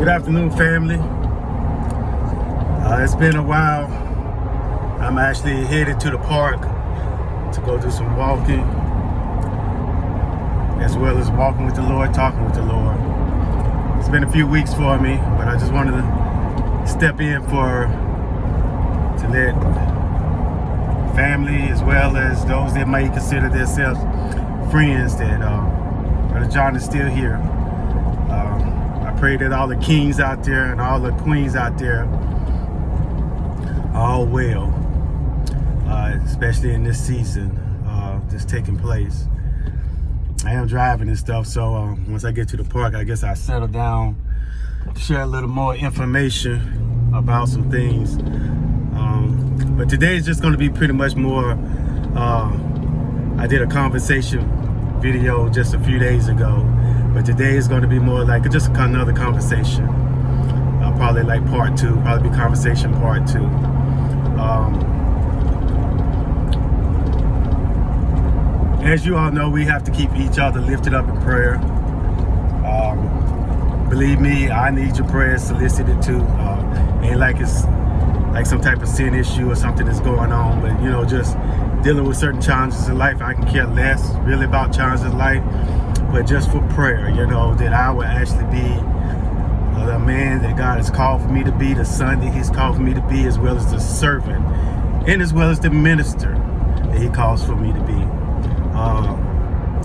Good afternoon, family. It's been a while. I'm actually headed to the park to go do some walking, as well as walking with the Lord, talking with the Lord. It's been a few weeks for me, but I just wanted to step in to let family, as well as those that may consider themselves friends, that Brother John is still here. I pray that all the kings out there and all the queens out there are all well, especially in this season that's taking place. I am driving and stuff, so once I get to the park, I guess I settle down, share a little more information about some things. But today is just going to be pretty much more, I did a conversation video just a few days ago, but today is going to be more like just another conversation. Probably like part two, probably be conversation part two. As you all know, we have to keep each other lifted up in prayer. Believe me, I need your prayers solicited too. Ain't like it's like some type of sin issue or something that's going on, but you know, just dealing with certain challenges in life. I can care less really about challenges in life, but just for prayer, you know, that I would actually be the man that God has called for me to be, the son that he's called for me to be, as well as the servant, and as well as the minister that he calls for me to be,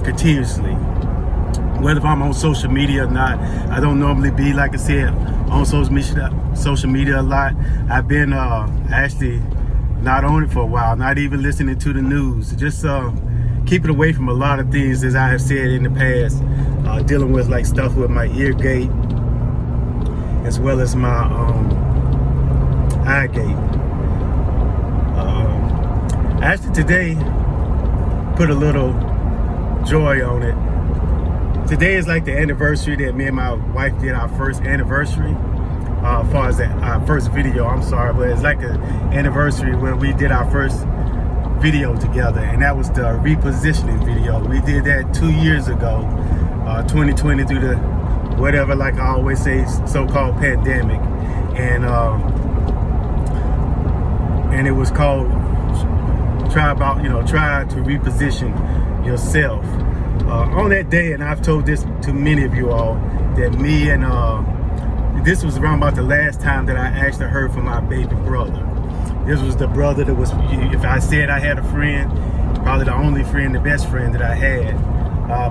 continuously. Whether if I'm on social media or not, I don't normally be, like I said, on social media a lot. I've been actually not on it for a while, not even listening to the news. Just keeping away from a lot of things, as I have said in the past, dealing with like stuff with my ear gate, as well as my eye gate. Actually today, put a little joy on it. Today is like the anniversary that me and my wife did our first anniversary. As far as our first video, I'm sorry, but it's like an anniversary where we did our first video together, and that was the repositioning video. We did that 2 years ago, 2020, through the whatever, like I always say, so-called pandemic, and it was called try to reposition yourself. On that day, and I've told this to many of you all, that me and this was around about the last time that I actually heard from my baby brother. This was the brother that was, if I said I had a friend, probably the only friend, the best friend that I had.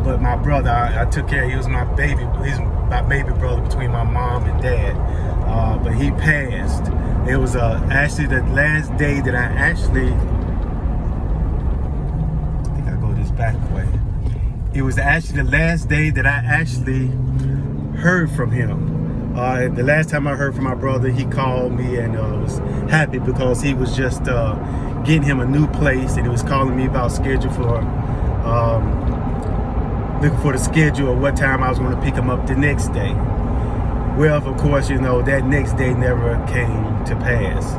But my brother, I took care of. He was my baby. He's my baby brother between my mom and dad. But he passed. It was actually the last day that I actually, I think I go this back way. It was actually the last day that I actually heard from him. The last time I heard from my brother, he called me and was happy because he was just getting him a new place, and he was calling me about schedule for, looking for the schedule of what time I was going to pick him up the next day. Well, of course, you know, that next day never came to pass.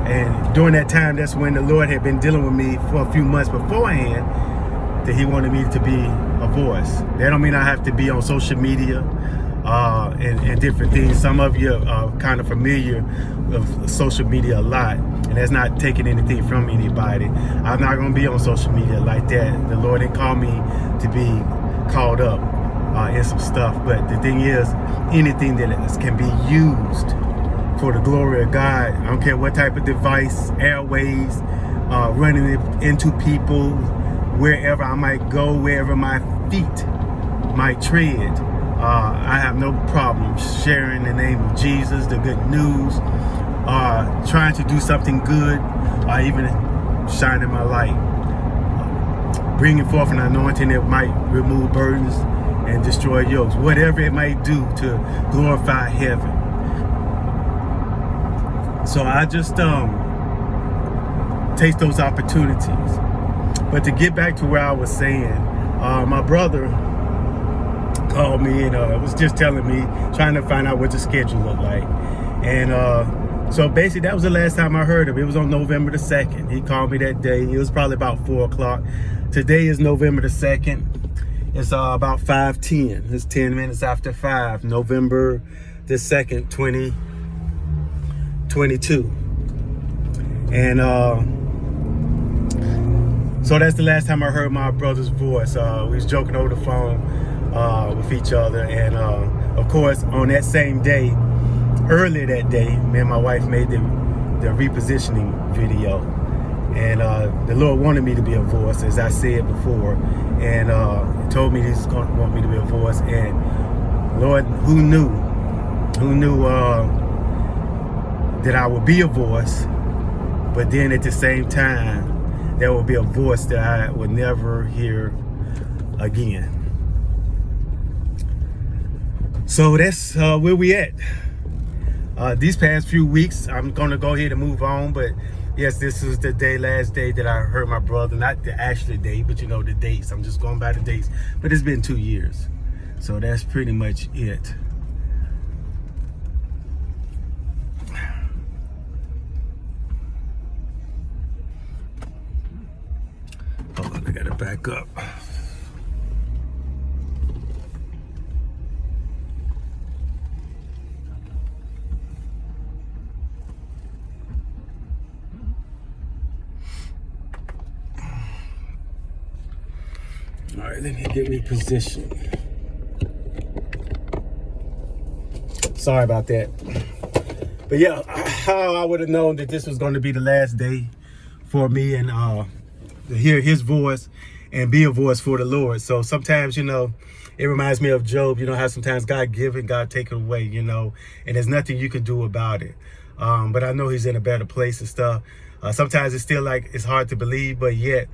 And during that time, that's when the Lord had been dealing with me for a few months beforehand, that he wanted me to be a voice. That don't mean I have to be on social media and different things. Some of you are kind of familiar with social media a lot, and that's not taking anything from anybody. I'm not going to be on social media like that. The Lord didn't call me to be caught up in some stuff. But the thing is, anything that can be used for the glory of God, I don't care what type of device, airways, running it into people, wherever I might go, wherever my feet might tread, I have no problem sharing the name of Jesus, the good news, trying to do something good, or even shining my light, bringing forth an anointing that might remove burdens and destroy yokes, whatever it might do to glorify heaven. So I just take those opportunities. But to get back to where I was saying, my brother called me and was just telling me, trying to find out what the schedule looked like. And so basically that was the last time I heard of it. It was on November the 2nd. He called me that day. It was probably about 4 o'clock. Today is November the 2nd. It's about 5:10. It's 10 minutes after 5, November the 2nd, 2022. And so that's the last time I heard my brother's voice. We was joking over the phone with each other. And of course, on that same day, earlier that day, me and my wife made the repositioning video. And the Lord wanted me to be a voice, as I said before. And told me He's going to want me to be a voice. And Lord, who knew that I would be a voice, but then at the same time, there will be a voice that I would never hear again. So that's where we at. These past few weeks, I'm gonna go ahead and move on, but yes, this is the last day that I heard my brother, not the actual day, but the dates. I'm just going by the dates, but it's been 2 years. So that's pretty much it. Hold on, I gotta back up. All right, let me get repositioned. Sorry about that. But yeah, how I would have known that this was going to be the last day for me and to hear His voice and be a voice for the Lord. So sometimes, it reminds me of Job, how sometimes God give and God take it away, and there's nothing you can do about it. But I know He's in a better place and stuff. Sometimes it's still like it's hard to believe, but yet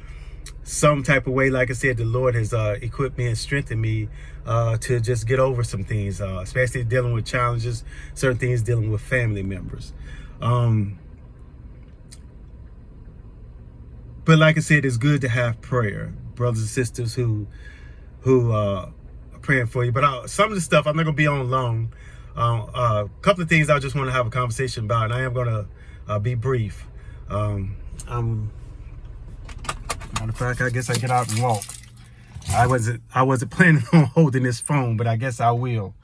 some type of way, like I said, the Lord has equipped me and strengthened me to just get over some things, especially dealing with challenges, certain things dealing with family members. But like I said, it's good to have prayer, brothers and sisters who are praying for you. But some of the stuff, I'm not going to be on long. A couple of things I just want to have a conversation about, and I am going to be brief. Matter of fact, I guess I get out and walk. I wasn't planning on holding this phone, but I guess I will.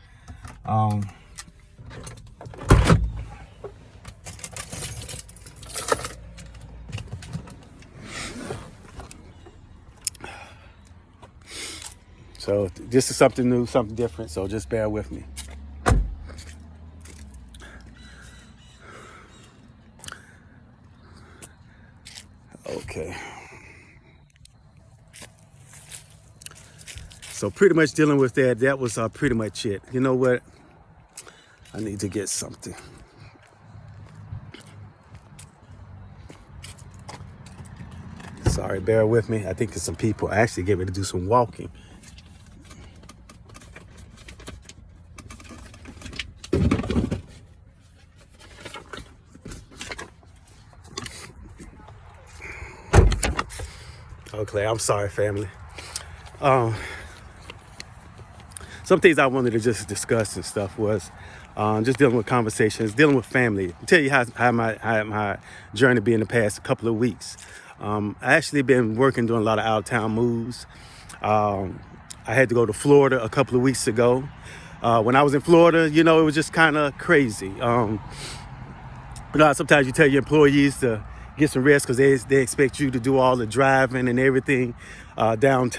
So this is something new, something different, so just bear with me. Okay. So pretty much dealing with that was pretty much it. You know what? I need to get something. Sorry, bear with me. I think there's some people actually get ready to do some walking. Okay, I'm sorry, family. Some things I wanted to just discuss and stuff was just dealing with conversations, dealing with family. I'll tell you how my journey been the past couple of weeks. I actually been working, doing a lot of out-of-town moves. I had to go to Florida a couple of weeks ago. When I was in Florida, it was just kind of crazy. Sometimes you tell your employees to get some rest because they expect you to do all the driving and everything down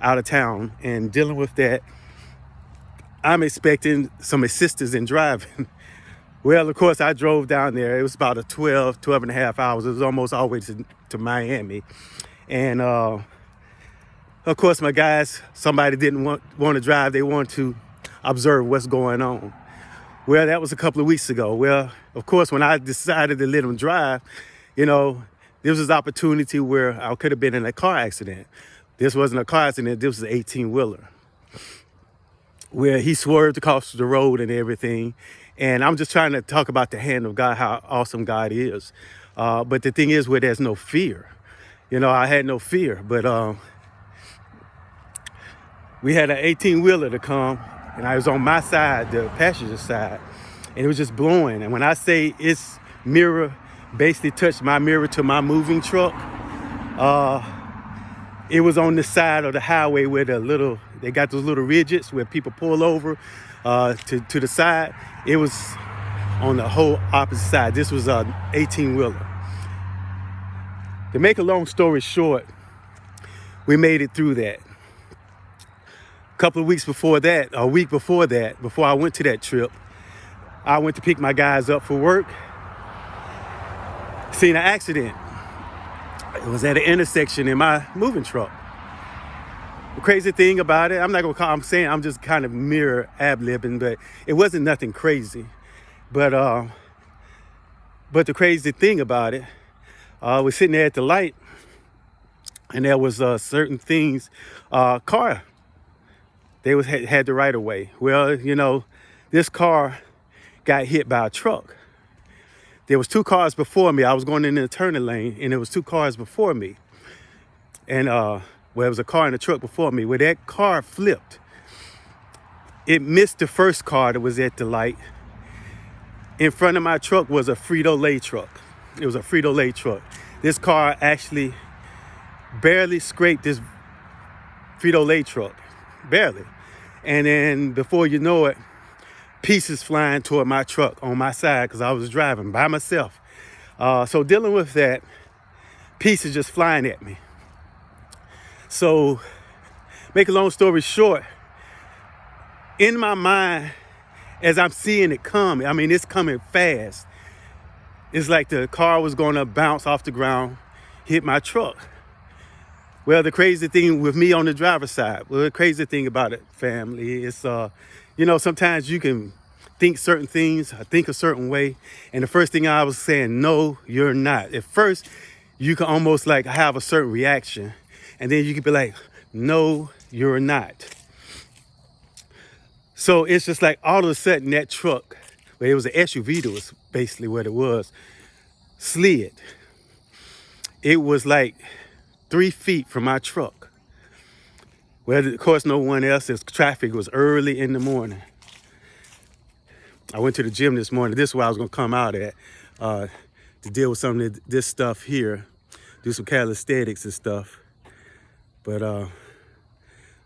out of town. And dealing with that, I'm expecting some assistance in driving. Well, of course, I drove down there. It was about 12 and a half hours. It was almost all the way to Miami. And of course, my guys, somebody didn't want to drive. They wanted to observe what's going on. Well, that was a couple of weeks ago. Well, of course, when I decided to let them drive, there was this opportunity where I could have been in a car accident. This wasn't a car accident. This was an 18-wheeler where he swerved across the road and everything. And I'm just trying to talk about the hand of God, how awesome God is. But the thing is where there's no fear. I had no fear. But we had an 18-wheeler to come. And I was on my side, the passenger side, and it was just blowing. And when I say its mirror basically touched my mirror to my moving truck, It was on the side of the highway where they got those little ridges where people pull over to the side. It was on the whole opposite side. This was an 18-wheeler. To make a long story short, we made it through that. A couple of weeks before that, a week before that, before I went to that trip, I went to pick my guys up for work. Seen an accident. It was at an intersection in my moving truck. The crazy thing about it, I'm just kind of mirror ad-libbing, but it wasn't nothing crazy. But the crazy thing about it, we're sitting there at the light, and there was certain things, car, they had the right of way. Well, this car got hit by a truck. There was 2 cars before me. I was going in the turning lane, and there was 2 cars before me. And it was a car and a truck before me. Where that car flipped, it missed the first car that was at the light. In front of my truck was a Frito-Lay truck. It was a Frito-Lay truck. This car actually barely scraped this Frito-Lay truck, barely. And then before you know it, pieces flying toward my truck on my side because I was driving by myself. So dealing with that, pieces just flying at me. So make a long story short, in my mind, as I'm seeing it coming, it's coming fast. It's like the car was going to bounce off the ground, hit my truck. Well, the crazy thing with me on the driver's side, the crazy thing about it, family, is, sometimes you can think certain things, think a certain way. And the first thing I was saying, no, you're not. At first, you can almost like have a certain reaction. And then you can be like, no, you're not. So it's just like all of a sudden that truck, well, it was an SUV that was basically what it was, slid. It was like 3 feet from my truck. Well, of course, no one else. Traffic was early in the morning. I went to the gym this morning. This is where I was going to come out at to deal with some of this stuff here, do some calisthenics and stuff. But I'm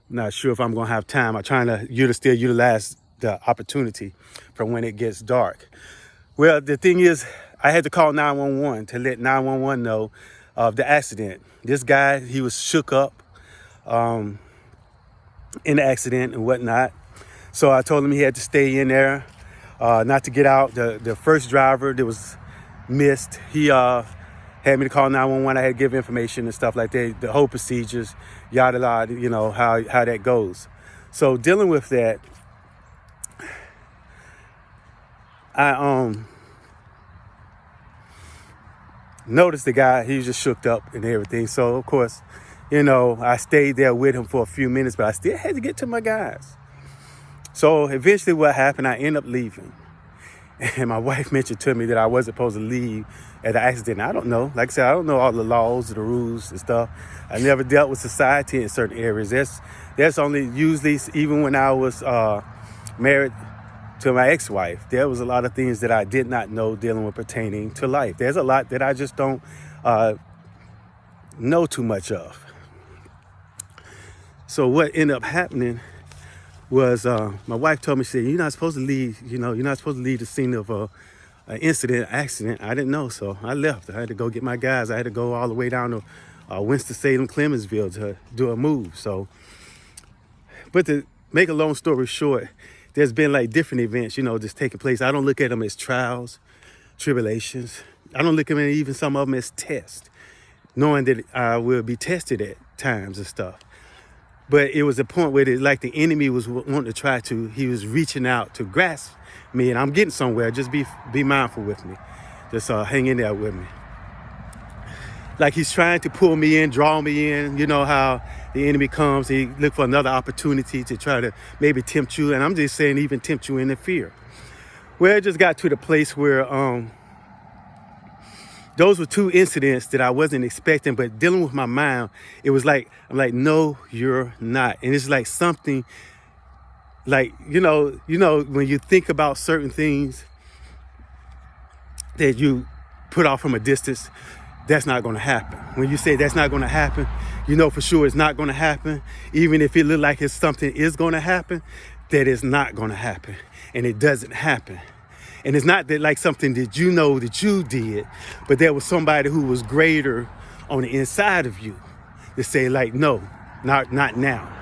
not sure if I'm going to have time. I'm trying to still utilize the opportunity for when it gets dark. Well, the thing is, I had to call 911 to let 911 know of the accident. This guy, he was shook up in the accident and whatnot. So I told him he had to stay in there, not to get out. The first driver that was missed, he had me to call 911. I had to give information and stuff like that, the whole procedures, yada yada, how that goes. So dealing with that, I noticed the guy, he was just shook up and everything. So of course, I stayed there with him for a few minutes, but I still had to get to my guys. So eventually what happened, I ended up leaving. And my wife mentioned to me that I wasn't supposed to leave at the accident. I don't know. Like I said, I don't know all the laws, the rules and stuff. I never dealt with society in certain areas. That's only usually, even when I was married to my ex-wife, there was a lot of things that I did not know dealing with pertaining to life. There's a lot that I just don't know too much of. So what ended up happening was my wife told me, she said, you're not supposed to leave, you're not supposed to leave the scene of an accident. I didn't know, so I left. I had to go get my guys. I had to go all the way down to Winston-Salem, Clemensville to do a move. So, but to make a long story short, there's been like different events, just taking place. I don't look at them as trials, tribulations. I don't look at them, even some of them, as tests, knowing that I will be tested at times and stuff. But it was a point where the enemy was wanting to he was reaching out to grasp me, and I'm getting somewhere. Just be mindful with me. Just hang in there with me. Like he's trying to pull me in, draw me in. You know how the enemy comes, he look for another opportunity to try to maybe tempt you. And I'm just saying, even tempt you into fear. Well, it just got to the place where those were 2 incidents that I wasn't expecting, but dealing with my mind, it was like, I'm like, no, you're not. And it's like something like, when you think about certain things that you put off from a distance, that's not going to happen. When you say that's not going to happen, you know for sure it's not going to happen. Even if it look like it's something is going to happen, that is not going to happen. And it doesn't happen. And it's not that like something that you know that you did, but there was somebody who was greater on the inside of you to say like, no, not now.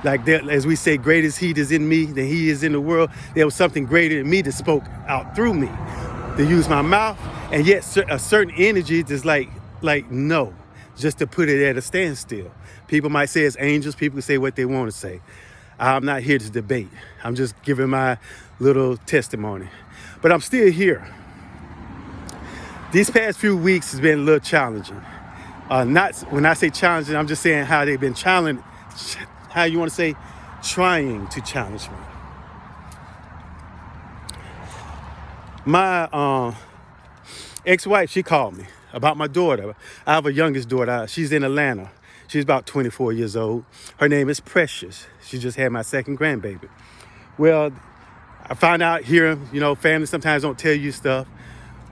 Like there, as we say, great is he that is in me than he is in the world. There was something greater in me that spoke out through me, to use my mouth, and yet a certain energy that's like no, just to put it at a standstill. People might say it's angels. People say what they want to say. I'm not here to debate. I'm just giving my little testimony. But I'm still here. These past few weeks has been a little challenging. Not when I say challenging, I'm just saying how they've been challenging. How you want to say, trying to challenge me. My ex-wife, she called me about my daughter. I have a youngest daughter. She's in Atlanta. She's about 24 years old. Her name is Precious. She just had my second grandbaby. Well, I found out here, you know, family sometimes don't tell you stuff.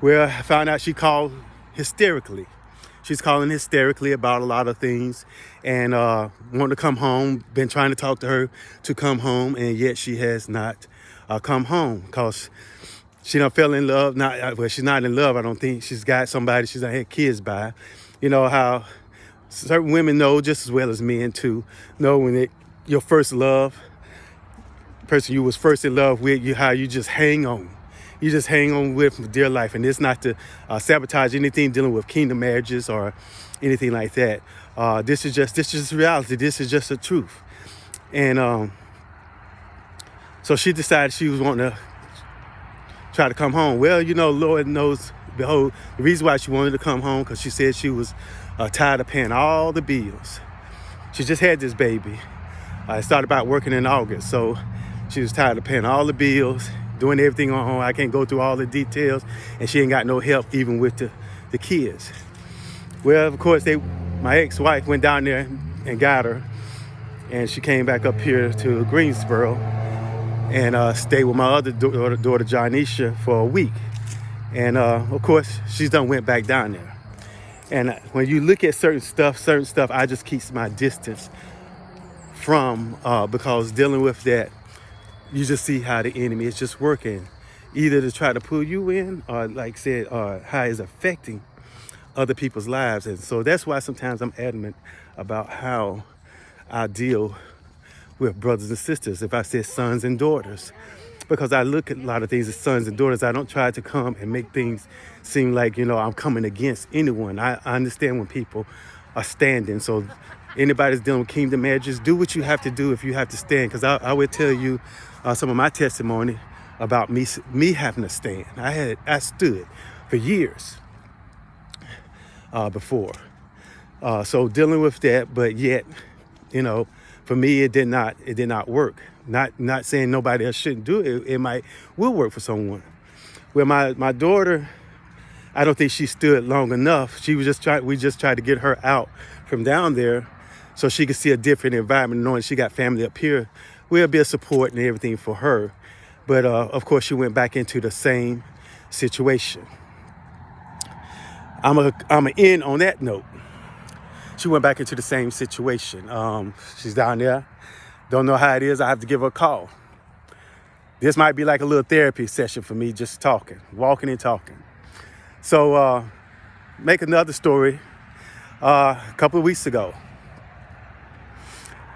Well, I found out she called hysterically. She's calling hysterically about a lot of things and wanting to come home. Been trying to talk to her to come home, and yet she has not come home because she done fell in love. Well, she's not in love. I don't think she's got somebody she's not had kids by. You know how certain women know just as well as men too. Know when your first love, person you was first in love with, how you just hang on. You just hang on with for dear life. And it's not to sabotage anything dealing with kingdom marriages or anything like that. This is just reality. This is just the truth. And so she decided she was wanting to try to come home. Well, you know, Lord knows, behold, the reason why she wanted to come home, because she said she was tired of paying all the bills. She just had this baby. I started about working in August. So she was tired of paying all the bills, doing everything on her own. I can't go through all the details, and she ain't got no help even with the kids. Well, of course, my ex-wife went down there and got her, and she came back up here to Greensboro and stayed with my other daughter, Johnisha, for a week. And of course, she's done went back down there. And when you look at certain stuff, I just keep my distance from, because dealing with that, you just see how the enemy is just working, either to try to pull you in, or like I said, how it's affecting other people's lives. And so that's why sometimes I'm adamant about how I deal with brothers and sisters, if I said sons and daughters, because I look at a lot of things as sons and daughters. I don't try to come and make things seem like, you know, I'm coming against anyone. I understand when people are standing. So anybody's dealing with kingdom marriages, do what you have to do if you have to stand, because I would tell you some of my testimony about me having to stand. I stood for years before. So dealing with that, but yet, you know, for me it did not work. Not saying nobody else shouldn't do it. It will work for someone. Well, my daughter, I don't think she stood long enough. We just tried to get her out from down there so she could see a different environment, knowing she got family up here. We'll be a support and everything for her. But of course, she went back into the same situation. I'm a end on that note. She went back into the same situation. She's down there. Don't know how it is. I have to give her a call. This might be like a little therapy session for me, just talking, walking and talking. So make another story. A couple of weeks ago,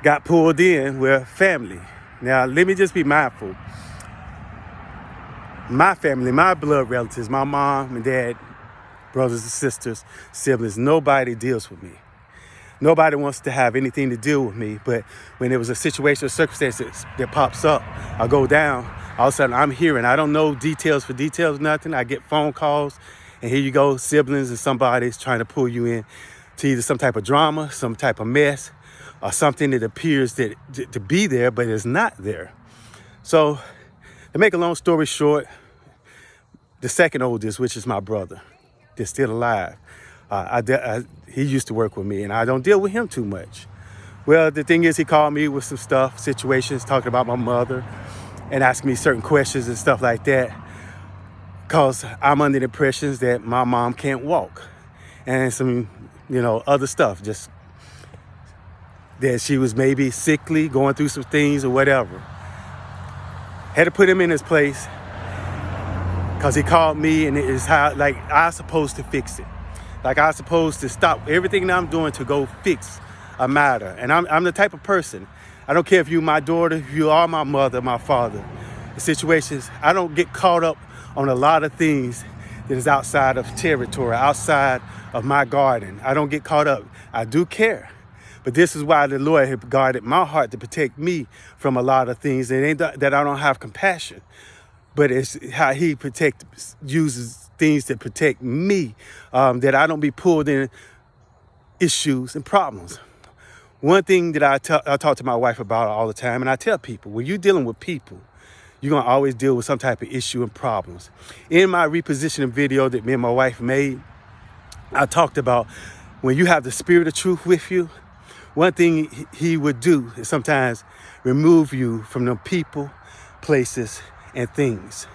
got pulled in with family. Now, let me just be mindful. My family, my blood relatives, my mom and dad, brothers and sisters, siblings, nobody deals with me. Nobody wants to have anything to do with me. But when there was a situation or circumstances that pops up, I go down, all of a sudden I'm hearing, I don't know details for details, nothing. I get phone calls, and here you go, siblings and somebody's trying to pull you in to either some type of drama, some type of mess, or something that appears to be there, but is not there. So to make a long story short, the second oldest, which is my brother, that's still alive, he used to work with me, and I don't deal with him too much. Well, the thing is, he called me with some stuff, situations, talking about my mother, and asking me certain questions and stuff like that, because I'm under the impressions that my mom can't walk. and some, other stuff. Just that she was maybe sickly, going through some things or whatever. Had to put him in his place because he called me, and it is how, like, I was supposed to fix it. Like, I was supposed to stop everything that I'm doing to go fix a matter. And I'm the type of person, I don't care if you're my daughter, if you are my mother, my father, the situations, I don't get caught up on a lot of things that is outside of territory, outside of my garden. I don't get caught up. I do care. But this is why the Lord had guarded my heart to protect me from a lot of things. It ain't that I don't have compassion, but it's how he uses things to protect me, that I don't be pulled in issues and problems. One thing that I talk to my wife about all the time, and I tell people, when you're dealing with people, you're going to always deal with some type of issue and problems. In my repositioning video that me and my wife made, I talked about when you have the spirit of truth with you, one thing he would do is sometimes remove you from the people, places, and things.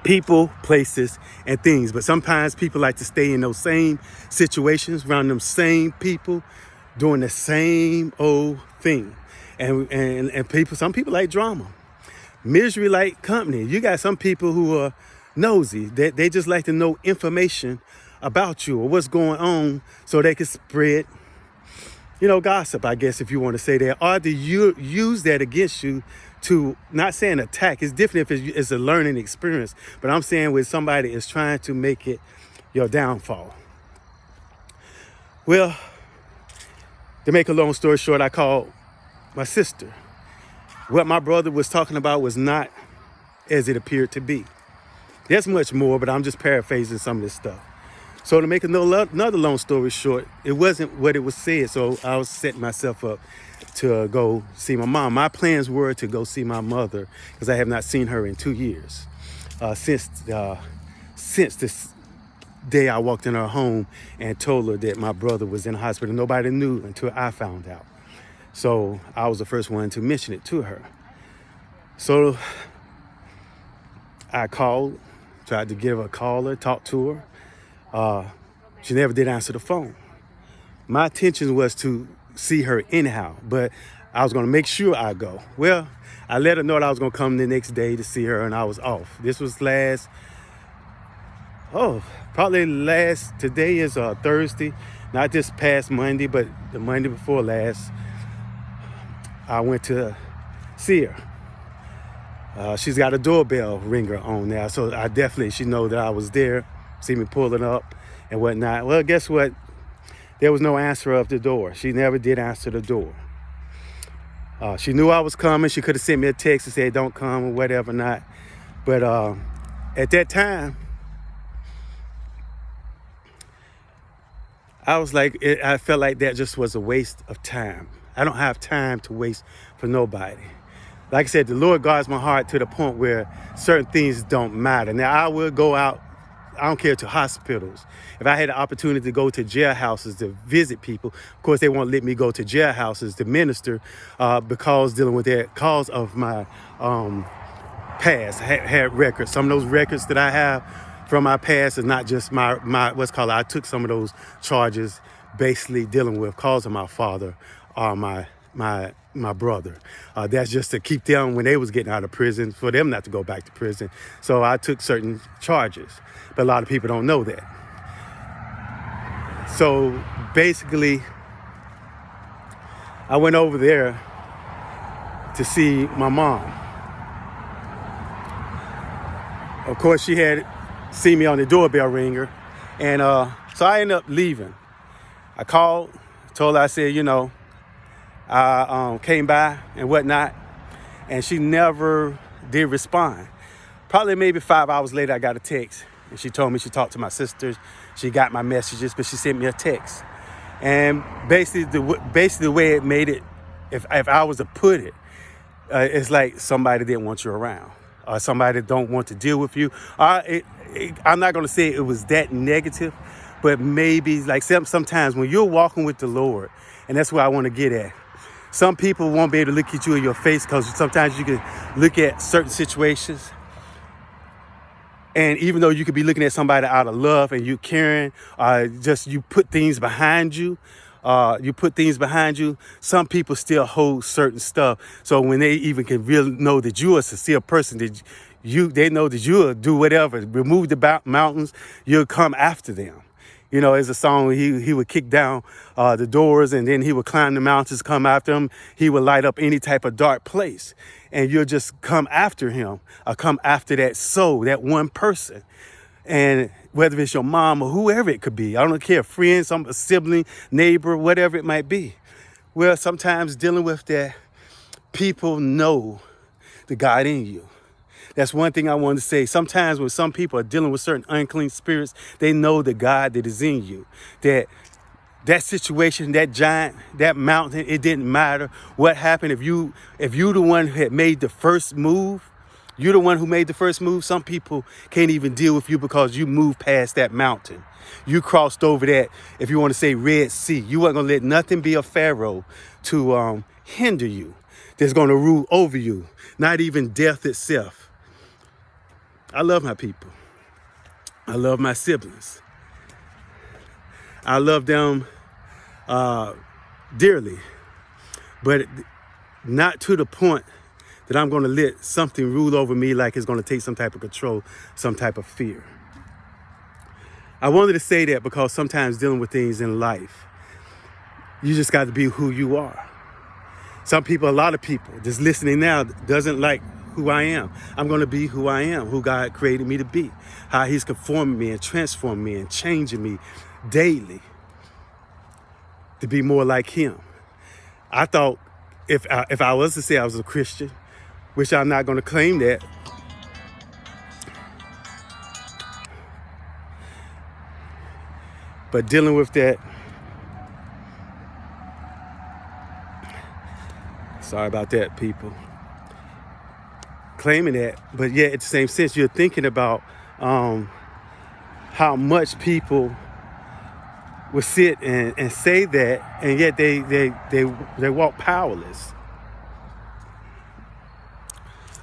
People, places, and things. But sometimes people like to stay in those same situations, around them same people, doing the same old thing. And people, some people like drama. Misery like company. You got some people who are nosy. They just like to know information about you or what's going on so they can spread, gossip, I guess, if you want to say that, or to use that against you to, not saying attack. It's different if it's a learning experience, but I'm saying when somebody is trying to make it your downfall. Well, to make a long story short, I called my sister. What my brother was talking about was not as it appeared to be. There's much more, but I'm just paraphrasing some of this stuff. So to make another long story short, it wasn't what it was said. So I was setting myself up to go see my mom. My plans were to go see my mother because I have not seen her in 2 years. Since this day I walked in her home and told her that my brother was in the hospital. Nobody knew until I found out. So I was the first one to mention it to her. So I called, tried to give her a caller, talk to her. She never did answer the phone. My intention was to see her anyhow, but I was going to make sure I go. Well, I let her know that I was going to come the next day to see her, and I was off. This was today is Thursday, not this past Monday, but the Monday before last. I went to see her. She's got a doorbell ringer on now, so she know that I was there, see me pulling up and whatnot. Well, guess what? There was no answer of the door. She never did answer the door. She knew I was coming. She could have sent me a text and said, don't come or whatever not. But at that time, I felt like that just was a waste of time. I don't have time to waste for nobody. Like I said, the Lord guards my heart to the point where certain things don't matter. Now, I will go out, I don't care, to hospitals. If I had the opportunity to go to jailhouses to visit people, of course, they won't let me go to jailhouses to minister because dealing with that cause of my past. I had records. Some of those records that I have from my past is not just I took some of those charges basically dealing with cause of my father or my brother. That's just to keep them when they was getting out of prison, for them not to go back to prison. So I took certain charges, but a lot of people don't know that. So basically, I went over there to see my mom. Of course, she had seen me on the doorbell ringer, and so I ended up leaving. I called, told her, I said, I came by and whatnot, and she never did respond. Probably maybe 5 hours later, I got a text, and she told me she talked to my sisters. She got my messages, but she sent me a text. And basically the way it made it, if I was to put it, it's like somebody didn't want you around, or somebody don't want to deal with you. I'm not going to say it was that negative, but maybe like sometimes when you're walking with the Lord, and that's where I want to get at. Some people won't be able to look at you in your face because sometimes you can look at certain situations And even though you could be looking at somebody out of love and you caring, just you put things behind you, some people still hold certain stuff. So when they even can really know that you're a sincere person, they know that you'll do whatever, remove the mountains, you'll come after them. You know, there's a song where he would kick down the doors and then he would climb the mountains, come after him. He would light up any type of dark place. And you'll just come after him, or come after that soul, that one person. And whether it's your mom or whoever it could be, I don't care, friend, a sibling, neighbor, whatever it might be. Well, sometimes dealing with that, people know the God in you. That's one thing I wanted to say. Sometimes when some people are dealing with certain unclean spirits, they know the God that is in you. That situation, that giant, that mountain, it didn't matter what happened. If you the one who had made the first move, you're the one who made the first move. Some people can't even deal with you because you moved past that mountain. You crossed over that, if you want to say, Red Sea. You weren't going to let nothing be a pharaoh to hinder you. That's going to rule over you. Not even death itself. I love my people. I love my siblings. I love them dearly, but not to the point that I'm going to let something rule over me like it's going to take some type of control, some type of fear. I wanted to say that because sometimes dealing with things in life, you just got to be who you are. A lot of people just listening now doesn't like who I am. I'm going to be who I am, who God created me to be, how he's conforming me and transforming me and changing me daily to be more like him. I thought if I was to say I was a Christian, which I'm not going to claim that, but dealing with that, sorry about that, people, claiming that, but yet at the same sense, you're thinking about how much people would sit and say that, and yet they walk powerless.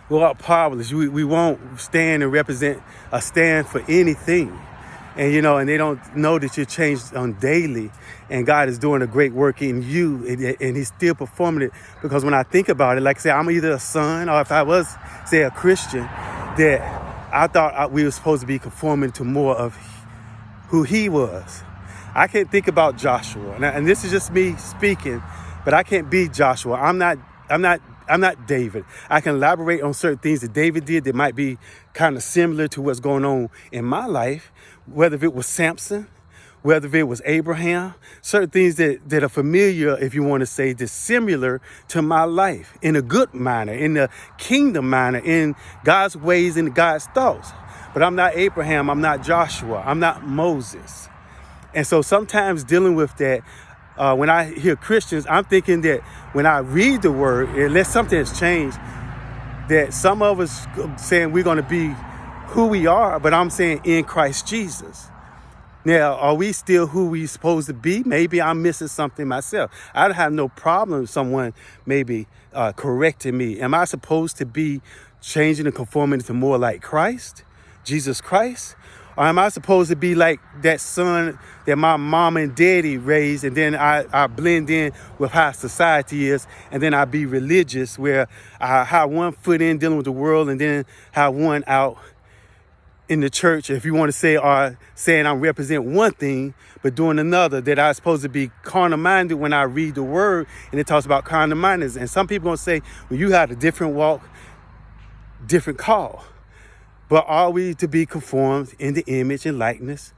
We walk powerless. We won't stand and represent or stand for anything. And, you know, and they don't know that you're changed on daily, and God is doing a great work in you, and he's still performing it. Because when I think about it, like I say, I'm either a son, or if I was, say, a Christian, that I thought we were supposed to be conforming to more of who he was. I can't think about Joshua, and this is just me speaking, but I can't be Joshua. I'm not David. I can elaborate on certain things that David did that might be kind of similar to what's going on in my life, whether it was Samson, whether it was Abraham, certain things that are familiar, if you want to say, that's similar to my life in a good manner, in the kingdom manner, in God's ways and God's thoughts. But I'm not Abraham. I'm not Joshua. I'm not Moses. And so sometimes dealing with that, when I hear Christians, I'm thinking that when I read the word, unless something has changed, that some of us saying we're going to be who we are, but I'm saying in Christ Jesus. Now, are we still who we supposed to be? Maybe I'm missing something myself. I have no problem with someone maybe correcting me. Am I supposed to be changing and conforming to more like Christ, Jesus Christ? Or am I supposed to be like that son that my mom and daddy raised, and then I blend in with how society is, and then I be religious, where I have one foot in dealing with the world and then have one out in the church, if you want to say, or saying I represent one thing, but doing another, that I'm supposed to be carnal-minded when I read the word, and it talks about carnal-mindedness. And some people going to say, well, you have a different walk, different call. But are we to be conformed in the image and likeness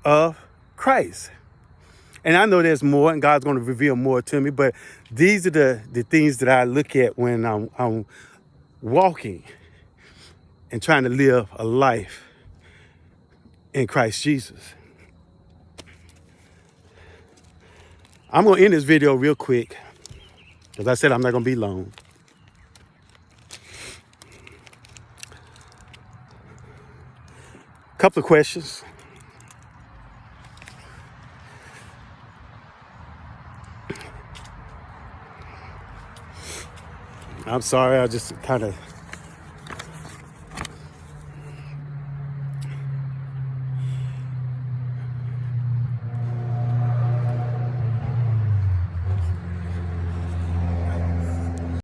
of Christ? And I know there's more, and God's going to reveal more to me, but these are the things that I look at when I'm walking and trying to live a life in Christ Jesus. I'm going to end this video real quick, because I said I'm not going to be long. Couple of questions. I'm sorry, I just kind of